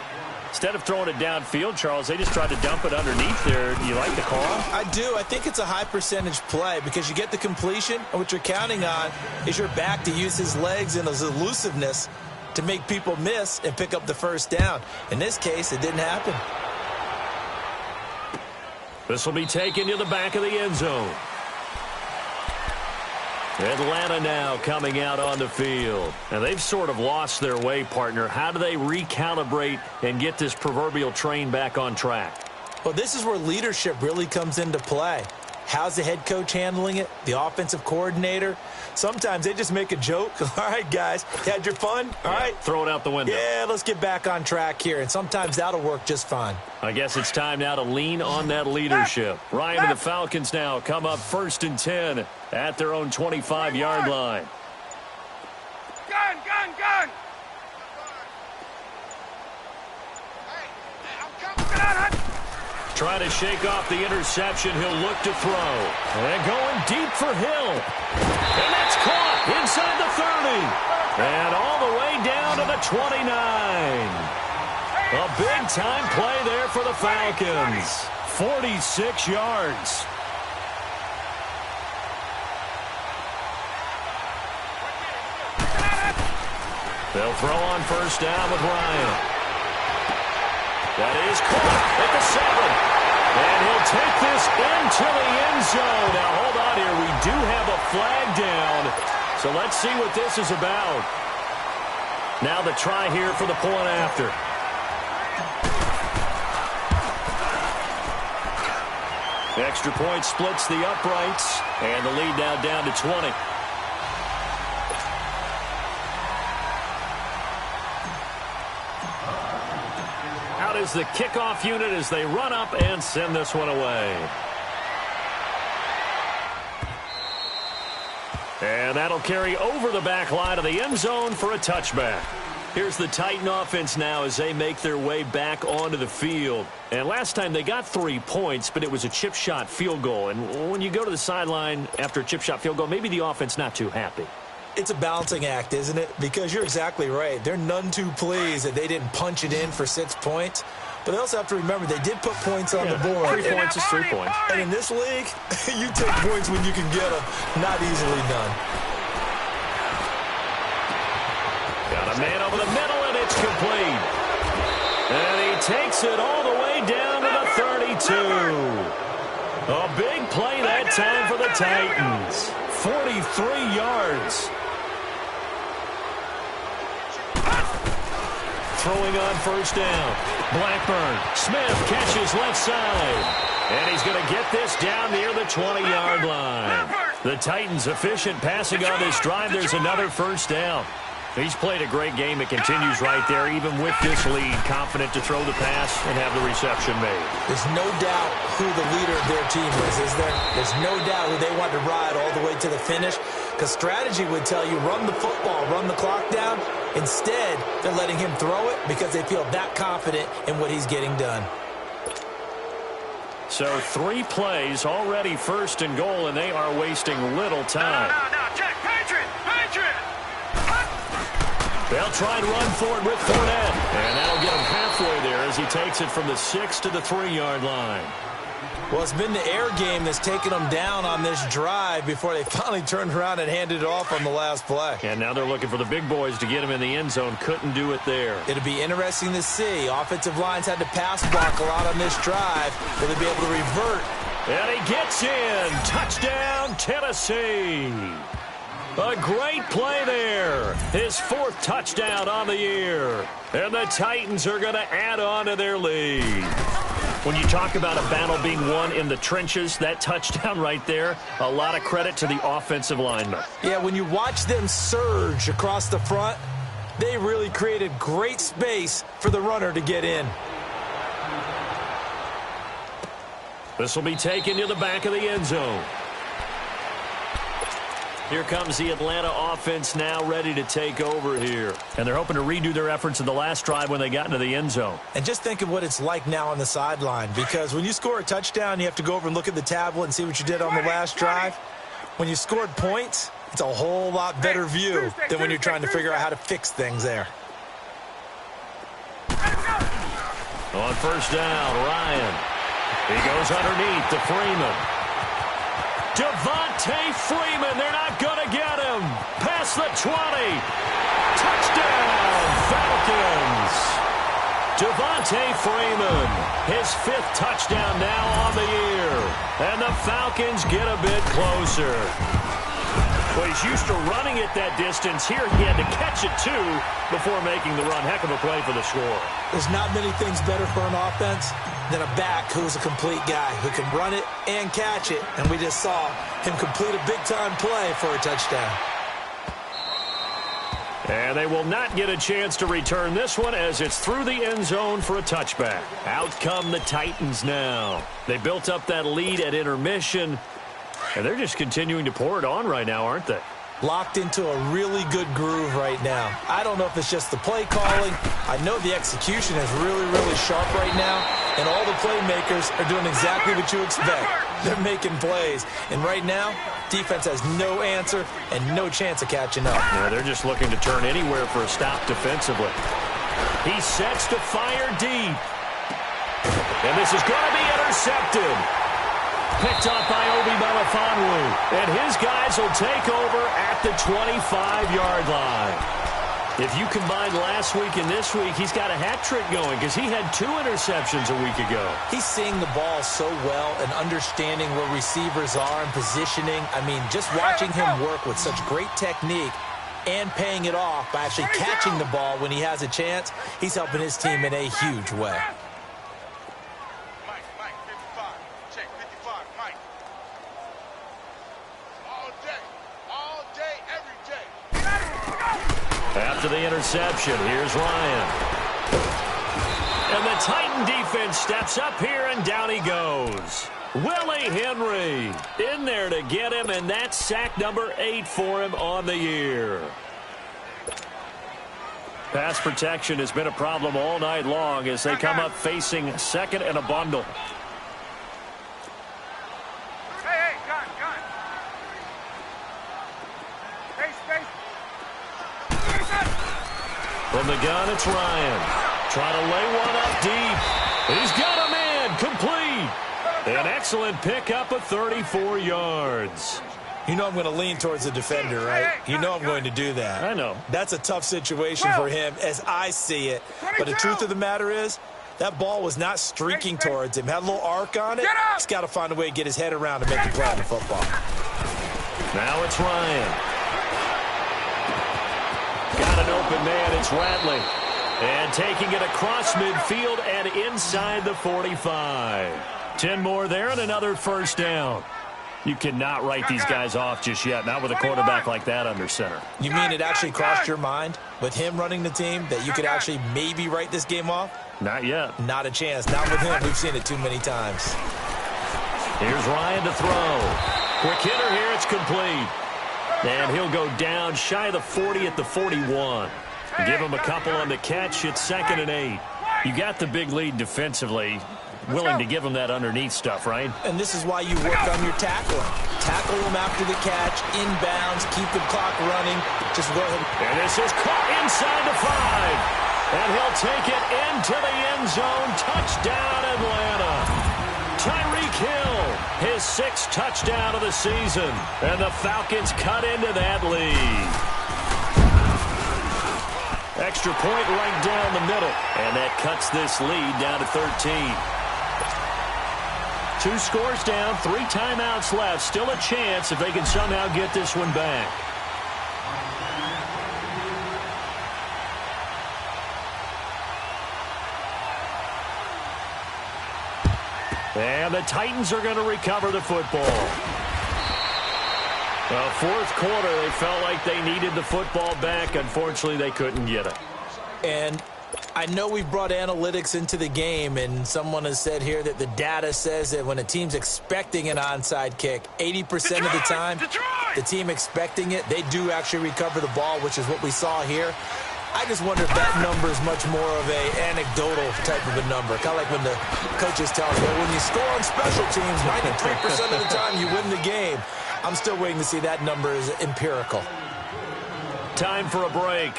Instead of throwing it downfield, Charles, they just tried to dump it underneath there. Do you like the call? I do. I think it's a high percentage play because you get the completion, and what you're counting on is your back to use his legs and his elusiveness to make people miss and pick up the 1st down. In this case, it didn't happen. This will be taken to the back of the end zone. Atlanta now coming out on the field. And they've sort of lost their way, partner. How do they recalibrate and get this proverbial train back on track? Well, this is where leadership really comes into play. How's the head coach handling it? The offensive coordinator? Sometimes they just make a joke. All right, guys, you had your fun? All right. Throw it out the window. Yeah, let's get back on track here. And sometimes that'll work just fine. I guess it's time now to lean on that leadership. Ryan and the Falcons now come up 1st and 10 at their own 25-yard line. Gun, gun, gun. Trying to shake off the interception. He'll look to throw. And going deep for Hill. And that's caught inside the 30. And all the way down to the 29. A big-time play there for the Falcons. 46 yards. They'll throw on first down with Ryan. That is caught at the 7. And he'll take this into the end zone. Now, hold on here. We do have a flag down. So let's see what this is about. Now the try here for the point after. Extra point splits the uprights. And the lead now down to 20. Is the kickoff unit as they run up and send this one away. And that'll carry over the back line of the end zone for a touchback. Here's the Titan offense now as they make their way back onto the field. And last time they got 3 points, but it was a chip shot field goal. And when you go to the sideline after a chip shot field goal, maybe the offense not too happy. It's a balancing act, isn't it? Because you're exactly right. They're none too pleased that they didn't punch it in for 6 points. But they also have to remember they did put points on the board. 3 points is 3 points. And in this league, you take points when you can get them. Not easily done. Got a man over the middle, and it's complete. And he takes it all the way down to the 32. A big play that time for the Titans. 43 yards. Throwing on first down. Blackburn. Smith catches left side. And he's going to get this down near the 20-yard line. The Titans efficient passing on this drive. There's another first down. He's played a great game. It continues right there, even with this lead. Confident to throw the pass and have the reception made. There's no doubt who the leader of their team is there? There's no doubt who they want to ride all the way to the finish. Because strategy would tell you, run the football, run the clock down. Instead, they're letting him throw it because they feel that confident in what he's getting done. So 3 plays, already first and goal, and they are wasting little time. No, check, Patriot! They'll try and run for it with Fournette. And that'll get him halfway there as he takes it from the 6 to the 3-yard line. Well, it's been the air game that's taken them down on this drive before they finally turned around and handed it off on the last play. And now they're looking for the big boys to get him in the end zone. Couldn't do it there. It'll be interesting to see. Offensive lines had to pass block a lot on this drive. Will they be able to revert? And he gets in. Touchdown, Tennessee. A great play there. His 4th touchdown on the year. And the Titans are going to add on to their lead. When you talk about a battle being won in the trenches, that touchdown right there, a lot of credit to the offensive linemen. Yeah, when you watch them surge across the front, they really created great space for the runner to get in. This will be taken to the back of the end zone. Here comes the Atlanta offense now ready to take over here. And they're hoping to redo their efforts in the last drive when they got into the end zone. And just think of what it's like now on the sideline. Because when you score a touchdown, you have to go over and look at the tablet and see what you did on the last drive. When you scored points, it's a whole lot better view than when you're trying to figure out how to fix things there. On first down, Ryan. He goes underneath to Freeman. Devontae Freeman, they're not going to get him. Past the 20. Touchdown, Falcons. Devontae Freeman, his 5th touchdown now on the year. And the Falcons get a bit closer. Well, he's used to running it that distance. Here he had to catch it, too, before making the run. Heck of a play for the score. There's not many things better for an offense than a back who's a complete guy who can run it and catch it. And we just saw him complete a big-time play for a touchdown. And they will not get a chance to return this one as it's through the end zone for a touchback. Out come the Titans now. They built up that lead at intermission, and they're just continuing to pour it on right now, aren't they? Locked into a really good groove right now. I don't know if it's just the play calling. I know the execution is really, really sharp right now, and all the playmakers are doing exactly what you expect. They're making plays, and right now, defense has no answer and no chance of catching up. Yeah, they're just looking to turn anywhere for a stop defensively. He sets to fire deep. And this is going to be intercepted. Picked up by Obi Melifonwu. And his guys will take over at the 25-yard line. If you combine last week and this week, he's got a hat trick going because he had 2 interceptions a week ago. He's seeing the ball so well and understanding where receivers are and positioning. I mean, just watching him work with such great technique and paying it off by actually catching the ball when he has a chance, he's helping his team in a huge way. Mike, 55. Check, 55, Mike. All day, every day. After the interception, here's Ryan. And the Titan defense steps up here, and down he goes. Willie Henry in there to get him, and that's sack number 8 for him on the year. Pass protection has been a problem all night long as they come up facing second and a bundle. Hey, gun. Hey, space. From the gun, it's Ryan. Trying to lay one up deep. He's got a man. Complete. An excellent pickup of 34 yards. You know I'm going to lean towards the defender, right? You know I'm going to do that. I know. That's a tough situation for him as I see it. But the truth of the matter is, that ball was not streaking towards him. Had a little arc on it. He's got to find a way to get his head around and make a play on the football. Now it's Ryan. Got an open man, it's Ratley. And taking it across midfield and inside the 45. 10 more there and another first down. You cannot write these guys off just yet, not with a quarterback like that under center. You mean it actually crossed your mind with him running the team that you could actually maybe write this game off? Not yet. Not a chance. Not with him. We've seen it too many times. Here's Ryan to throw. Quick hitter here, it's complete. And he'll go down shy of the 40 at the 41. Give him a couple on the catch. It's 2nd and 8. You got the big lead defensively. Willing to give him that underneath stuff, right? And this is why you work on your tackling. Tackle him after the catch, inbounds, keep the clock running. Just go ahead. And this is caught inside the 5. And he'll take it into the end zone. Touchdown, Atlanta. Tyreek Hill, his 6th touchdown of the season. And the Falcons cut into that lead. Extra point right down the middle. And that cuts this lead down to 13. 2 scores down, 3 timeouts left. Still a chance if they can somehow get this one back. And the Titans are going to recover the football. Well, 4th quarter, they felt like they needed the football back. Unfortunately, they couldn't get it. And I know we've brought analytics into the game, and someone has said here that the data says that when a team's expecting an onside kick, 80% of the time, the team expecting it, they do actually recover the ball, which is what we saw here. I just wonder if that number is much more of a anecdotal type of a number. Kind of like when the coaches tell us, well, when you score on special teams, 93% of the time you win the game. I'm still waiting to see that number is empirical. Time for a break.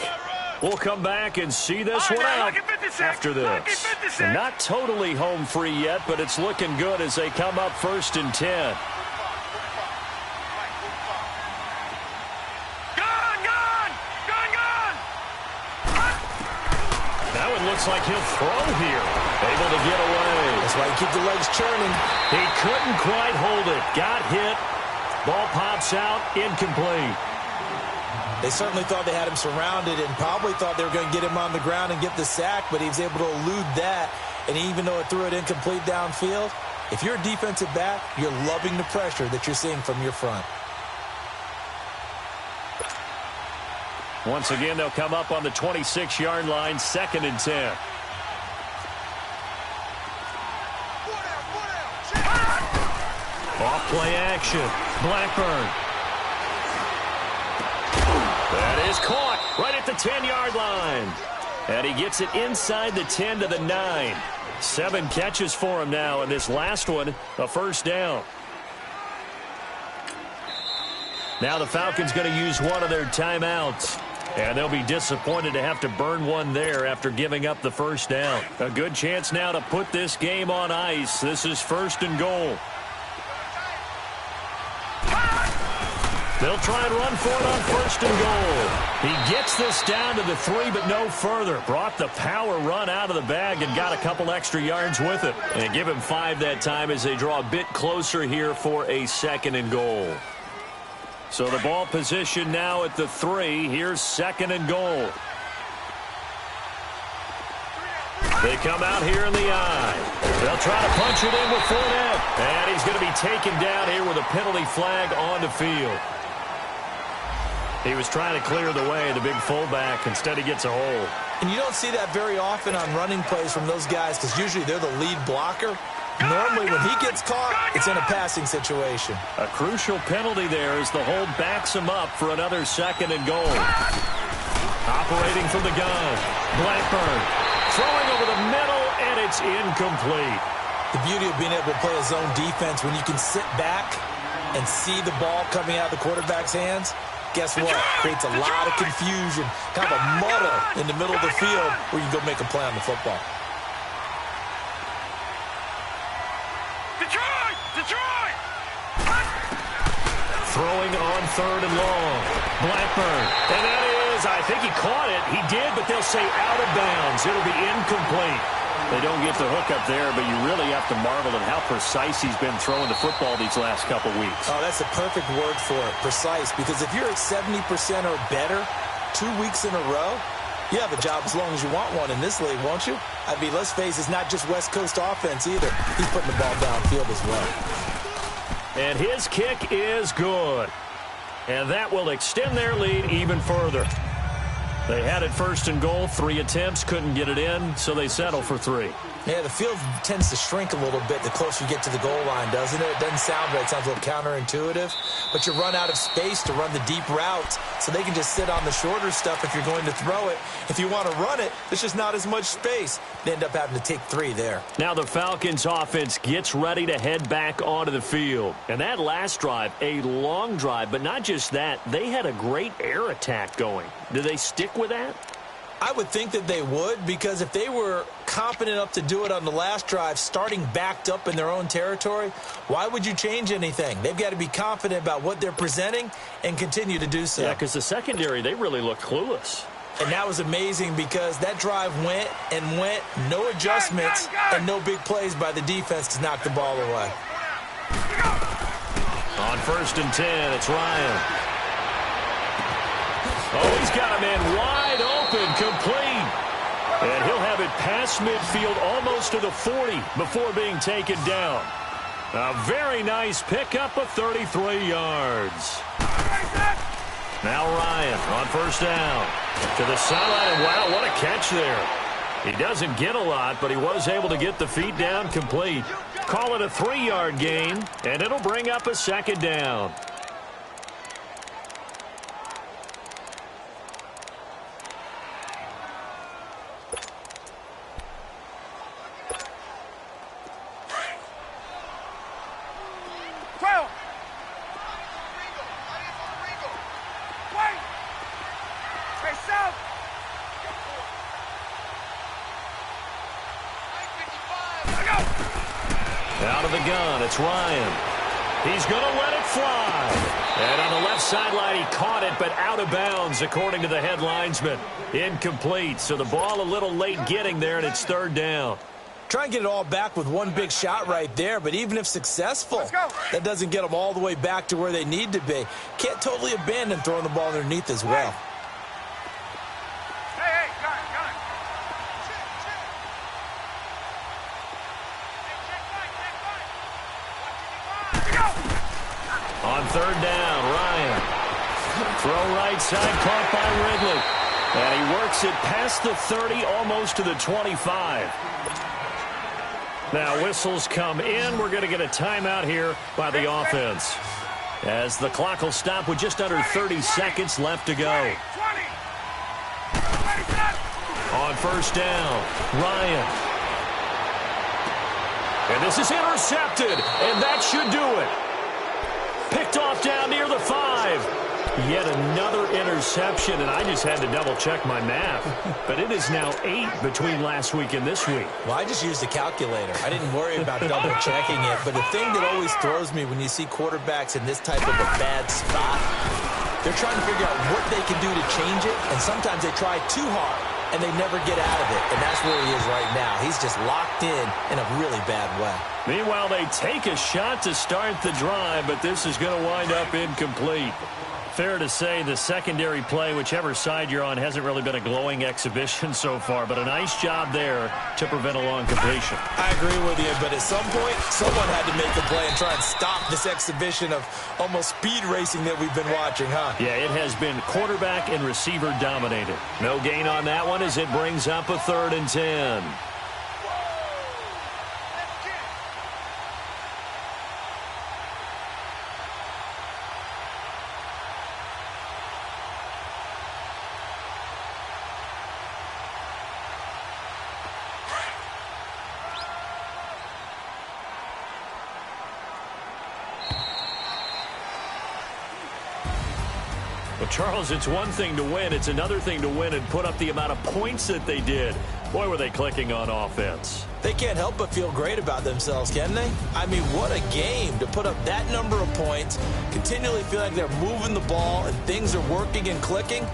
We'll come back and see this one out after this. And not totally home free yet, but it's looking good as they come up 1st and 10. Now it looks like he'll throw here. Able to get away. That's why you keep the legs churning. He couldn't quite hold it. Got hit. Ball pops out. Incomplete. They certainly thought they had him surrounded and probably thought they were going to get him on the ground and get the sack, but he was able to elude that. And even though it threw it incomplete downfield, if you're a defensive back, you're loving the pressure that you're seeing from your front. Once again, they'll come up on the 26-yard line, 2nd and 10. Off play action. Blackburn. That is caught right at the 10-yard line. And he gets it inside the 10 to the 9. 7 catches for him now, and this last one, a first down. Now the Falcons going to use one of their timeouts. And they'll be disappointed to have to burn one there after giving up the first down. A good chance now to put this game on ice. This is 1st and goal. They'll try and run for it on 1st and goal. He gets this down to the 3, but no further. Brought the power run out of the bag and got a couple extra yards with it. And give him 5 that time as they draw a bit closer here for a 2nd and goal. So the ball position now at the 3. Here's 2nd and goal. They come out here in the eye. They'll try to punch it in with Fournette. And he's going to be taken down here with a penalty flag on the field. He was trying to clear the way, the big fullback. Instead, he gets a hold. And you don't see that very often on running plays from those guys because usually they're the lead blocker. Normally, when he gets caught, it's in a passing situation. A crucial penalty there as the hold backs him up for another 2nd and goal. Operating from the gun. Blackburn throwing over the middle, and it's incomplete. The beauty of being able to play a zone defense when you can sit back and see the ball coming out of the quarterback's hands. Guess what? Creates a lot of confusion, kind of a muddle in the middle of the field where you go make a play on the football. Detroit! Throwing on 3rd and long. Blackburn. And that is, I think he caught it. He did, but they'll say out of bounds. It'll be incomplete. They don't get the hook up there, but you really have to marvel at how precise he's been throwing the football these last couple weeks. Oh, that's the perfect word for it, precise, because if you're at 70% or better 2 weeks in a row, you have a job as long as you want one in this league, won't you? I mean, let's face it, it's not just West Coast offense either. He's putting the ball downfield as well. And his kick is good. And that will extend their lead even further. They had it 1st and goal, 3 attempts, couldn't get it in, so they settle for 3. Yeah, the field tends to shrink a little bit the closer you get to the goal line, doesn't it? It doesn't sound right. It sounds a little counterintuitive. But you run out of space to run the deep routes, so they can just sit on the shorter stuff if you're going to throw it. If you want to run it, there's just not as much space. They end up having to take 3 there. Now the Falcons offense gets ready to head back onto the field. And that last drive, a long drive, but not just that, they had a great air attack going. Do they stick with that? I would think that they would, because if they were confident enough to do it on the last drive, starting backed up in their own territory, why would you change anything? They've got to be confident about what they're presenting and continue to do so. Yeah, because the secondary, they really looked clueless. And that was amazing because that drive went and went, no adjustments, and no big plays by the defense to knock the ball away. On 1st and 10, it's Ryan. Oh, he's got a man wide open, complete. And he'll have it past midfield almost to the 40 before being taken down. A very nice pickup of 33 yards. Now Ryan on 1st down. To the sideline, and wow, what a catch there. He doesn't get a lot, but he was able to get the feet down complete. Call it a 3-yard gain, and it'll bring up a 2nd down. Out of the gun, it's Ryan. He's going to let it fly. And on the left sideline, he caught it, but out of bounds, according to the head linesman. Incomplete, so the ball a little late getting there, and it's 3rd down. Try and get it all back with one big shot right there, but even if successful, that doesn't get them all the way back to where they need to be. Can't totally abandon throwing the ball underneath as well. On 3rd down, Ryan. Throw right side, caught by Ridley. And he works it past the 30, almost to the 25. Now whistles come in. We're going to get a timeout here by the offense, as the clock will stop with just under 30 seconds left to go. On 1st down, Ryan. And this is intercepted, and that should do it. Picked off down near the 5. Yet another interception, and I just had to double-check my math. But it is now 8 between last week and this week. Well, I just used a calculator. I didn't worry about double-checking it. But the thing that always throws me when you see quarterbacks in this type of a bad spot, they're trying to figure out what they can do to change it, and sometimes they try too hard, and they never get out of it. And that's where he is right now. He's just locked in a really bad way. Meanwhile, they take a shot to start the drive, but this is going to wind up incomplete. Fair to say the secondary play, whichever side you're on, hasn't really been a glowing exhibition so far, but a nice job there to prevent a long completion. I agree with you, but at some point, someone had to make a play and try and stop this exhibition of almost speed racing that we've been watching, huh? Yeah, it has been quarterback and receiver dominated. No gain on that one as it brings up a 3rd and 10. Well, Charles, it's one thing to win. It's another thing to win and put up the amount of points that they did. Boy, were they clicking on offense. They can't help but feel great about themselves, can they? I mean, what a game to put up that number of points, continually feel like they're moving the ball and things are working and clicking.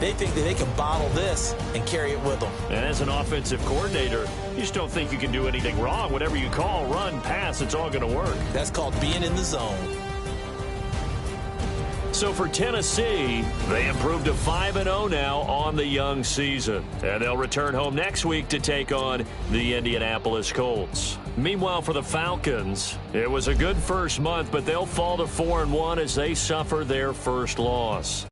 They think that they can bottle this and carry it with them. And as an offensive coordinator, you just don't think you can do anything wrong. Whatever you call, run, pass, it's all going to work. That's called being in the zone. So for Tennessee, they improved to 5-0 now on the young season. And they'll return home next week to take on the Indianapolis Colts. Meanwhile, for the Falcons, it was a good first month, but they'll fall to 4-1 as they suffer their first loss.